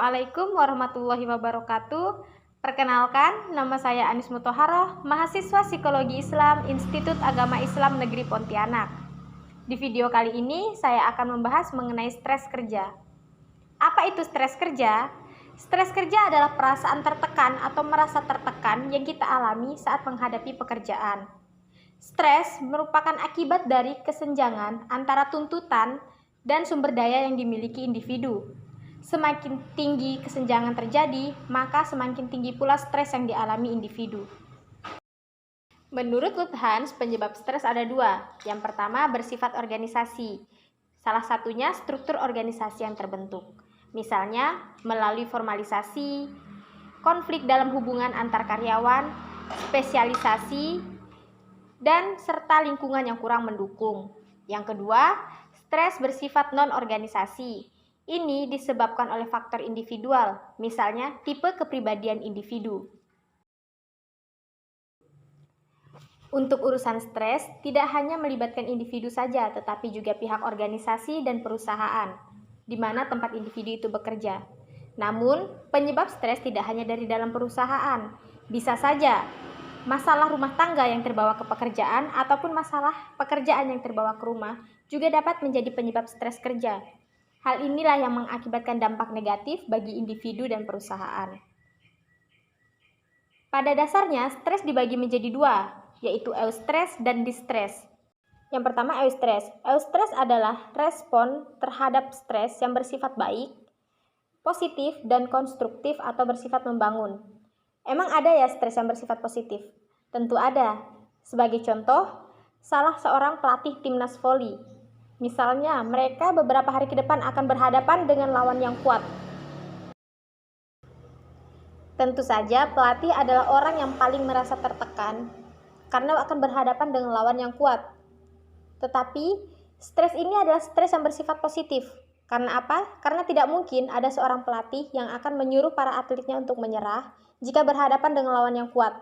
Assalamualaikum warahmatullahi wabarakatuh. Perkenalkan, nama saya Anis Muthoharoh, mahasiswa Psikologi Islam Institut Agama Islam Negeri Pontianak. Di video kali ini, saya akan membahas mengenai stres kerja. Apa itu stres kerja? Stres kerja adalah perasaan tertekan atau merasa tertekan yang kita alami saat menghadapi pekerjaan. Stres merupakan akibat dari kesenjangan antara tuntutan dan sumber daya yang dimiliki individu. Semakin tinggi kesenjangan terjadi, maka semakin tinggi pula stres yang dialami individu. Menurut Luthans, penyebab stres ada dua. Yang pertama bersifat organisasi. Salah satunya struktur organisasi yang terbentuk. Misalnya melalui formalisasi, konflik dalam hubungan antar karyawan, spesialisasi, dan serta lingkungan yang kurang mendukung. Yang kedua, stres bersifat non-organisasi. Ini disebabkan oleh faktor individual, misalnya tipe kepribadian individu. Untuk urusan stres, tidak hanya melibatkan individu saja, tetapi juga pihak organisasi dan perusahaan, di mana tempat individu itu bekerja. Namun, penyebab stres tidak hanya dari dalam perusahaan. Bisa saja masalah rumah tangga yang terbawa ke pekerjaan ataupun masalah pekerjaan yang terbawa ke rumah juga dapat menjadi penyebab stres kerja. Hal inilah yang mengakibatkan dampak negatif bagi individu dan perusahaan. Pada dasarnya, stres dibagi menjadi dua, yaitu eustress dan distress. Yang pertama eustress. Eustress adalah respon terhadap stres yang bersifat baik, positif, dan konstruktif atau bersifat membangun. Emang ada ya stres yang bersifat positif? Tentu ada. Sebagai contoh, salah seorang pelatih timnas voli. Misalnya, mereka beberapa hari ke depan akan berhadapan dengan lawan yang kuat. Tentu saja, pelatih adalah orang yang paling merasa tertekan karena akan berhadapan dengan lawan yang kuat. Tetapi, stres ini adalah stres yang bersifat positif. Karena apa? Karena tidak mungkin ada seorang pelatih yang akan menyuruh para atletnya untuk menyerah jika berhadapan dengan lawan yang kuat.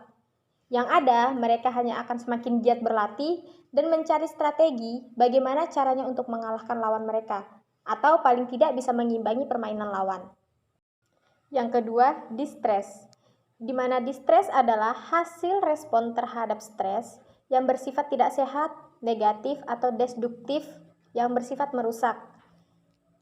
Yang ada, mereka hanya akan semakin giat berlatih dan mencari strategi bagaimana caranya untuk mengalahkan lawan mereka, atau paling tidak bisa mengimbangi permainan lawan. Yang kedua, distress, di mana distress adalah hasil respon terhadap stres yang bersifat tidak sehat, negatif, atau destruktif yang bersifat merusak.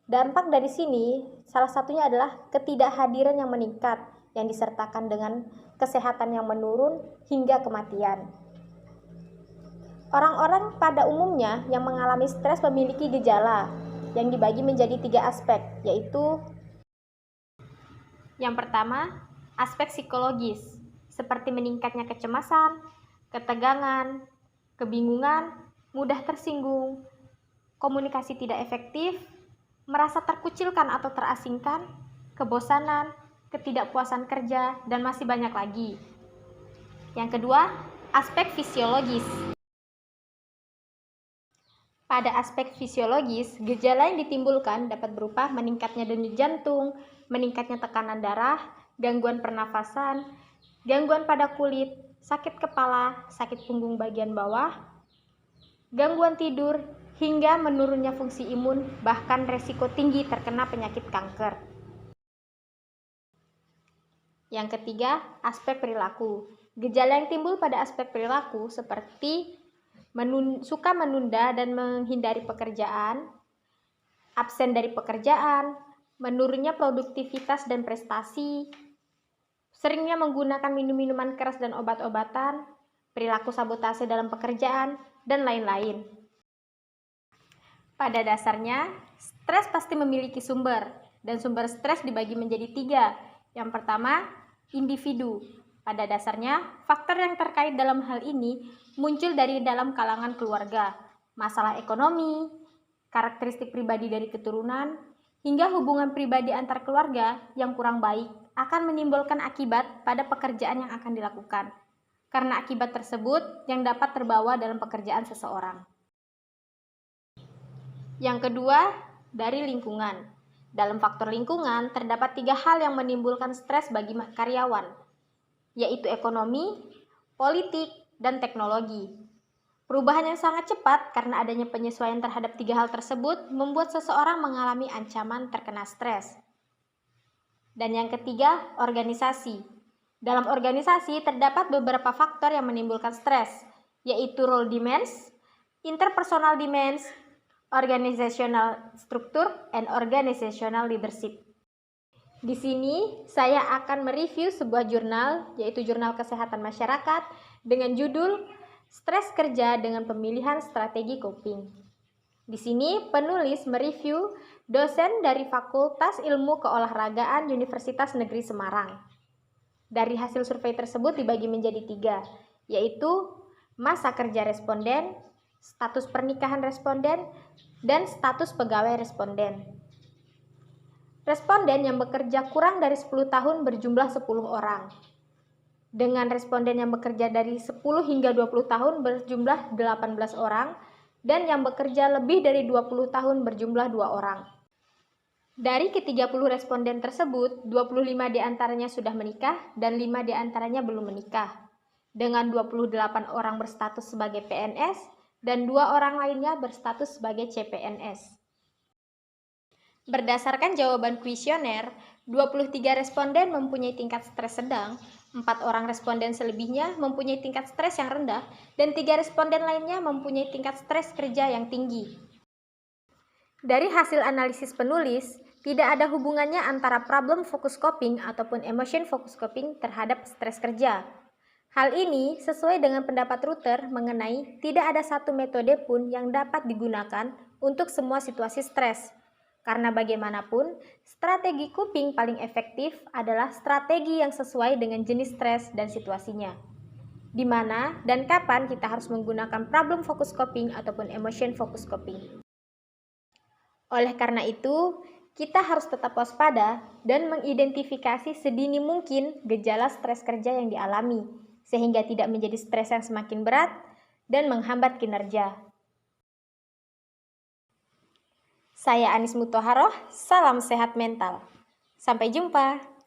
Dampak dari sini, salah satunya adalah ketidakhadiran yang meningkat, yang disertakan dengan kesehatan yang menurun hingga kematian. Orang-orang pada umumnya yang mengalami stres memiliki gejala yang dibagi menjadi 3 aspek, yaitu yang pertama, aspek psikologis, seperti meningkatnya kecemasan, ketegangan, kebingungan, mudah tersinggung, komunikasi tidak efektif, merasa terkucilkan atau terasingkan, kebosanan, ketidakpuasan kerja, dan masih banyak lagi. Yang kedua, aspek fisiologis. Pada aspek fisiologis, gejala yang ditimbulkan dapat berupa meningkatnya denyut jantung, meningkatnya tekanan darah, gangguan pernafasan, gangguan pada kulit, sakit kepala, sakit punggung bagian bawah, gangguan tidur, hingga menurunnya fungsi imun, bahkan resiko tinggi terkena penyakit kanker. Yang ketiga, aspek perilaku. Gejala yang timbul pada aspek perilaku seperti suka menunda dan menghindari pekerjaan, absen dari pekerjaan, menurunnya produktivitas dan prestasi, seringnya menggunakan minum-minuman keras dan obat-obatan, perilaku sabotase dalam pekerjaan, dan lain-lain. Pada dasarnya, stres pasti memiliki sumber, dan sumber stres dibagi menjadi 3. Yang pertama, individu. Pada dasarnya, faktor yang terkait dalam hal ini muncul dari dalam kalangan keluarga, masalah ekonomi, karakteristik pribadi dari keturunan, hingga hubungan pribadi antar keluarga yang kurang baik akan menimbulkan akibat pada pekerjaan yang akan dilakukan. Karena akibat tersebut yang dapat terbawa dalam pekerjaan seseorang. Yang kedua, dari lingkungan. Dalam faktor lingkungan, terdapat 3 hal yang menimbulkan stres bagi karyawan, yaitu ekonomi, politik, dan teknologi. Perubahan yang sangat cepat karena adanya penyesuaian terhadap 3 hal tersebut membuat seseorang mengalami ancaman terkena stres. Dan yang ketiga, organisasi. Dalam organisasi terdapat beberapa faktor yang menimbulkan stres, yaitu role demands, interpersonal demands, organizational structure, and organizational leadership. Di sini saya akan mereview sebuah jurnal, yaitu Jurnal Kesehatan Masyarakat, dengan judul Stres Kerja dengan Pemilihan Strategi Coping. Di sini penulis mereview dosen dari Fakultas Ilmu Keolahragaan Universitas Negeri Semarang. Dari hasil survei tersebut dibagi menjadi 3, yaitu masa kerja responden, status pernikahan responden, dan status pegawai responden. Responden yang bekerja kurang dari 10 tahun berjumlah 10 orang. Dengan responden yang bekerja dari 10 hingga 20 tahun berjumlah 18 orang, dan yang bekerja lebih dari 20 tahun berjumlah 2 orang. Dari ke-30 responden tersebut, 25 diantaranya sudah menikah dan 5 diantaranya belum menikah, dengan 28 orang berstatus sebagai PNS dan 2 orang lainnya berstatus sebagai CPNS. Berdasarkan jawaban kuesioner, 23 responden mempunyai tingkat stres sedang, 4 orang responden selebihnya mempunyai tingkat stres yang rendah, dan 3 responden lainnya mempunyai tingkat stres kerja yang tinggi. Dari hasil analisis penulis, tidak ada hubungannya antara problem focus coping ataupun emotion focus coping terhadap stres kerja. Hal ini sesuai dengan pendapat Ruther mengenai tidak ada satu metode pun yang dapat digunakan untuk semua situasi stres. Karena bagaimanapun, strategi coping paling efektif adalah strategi yang sesuai dengan jenis stres dan situasinya. Di mana dan kapan kita harus menggunakan problem focus coping ataupun emotion focus coping. Oleh karena itu, kita harus tetap waspada dan mengidentifikasi sedini mungkin gejala stres kerja yang dialami, sehingga tidak menjadi stres yang semakin berat dan menghambat kinerja. Saya Anis Muttoharoh, salam sehat mental. Sampai jumpa.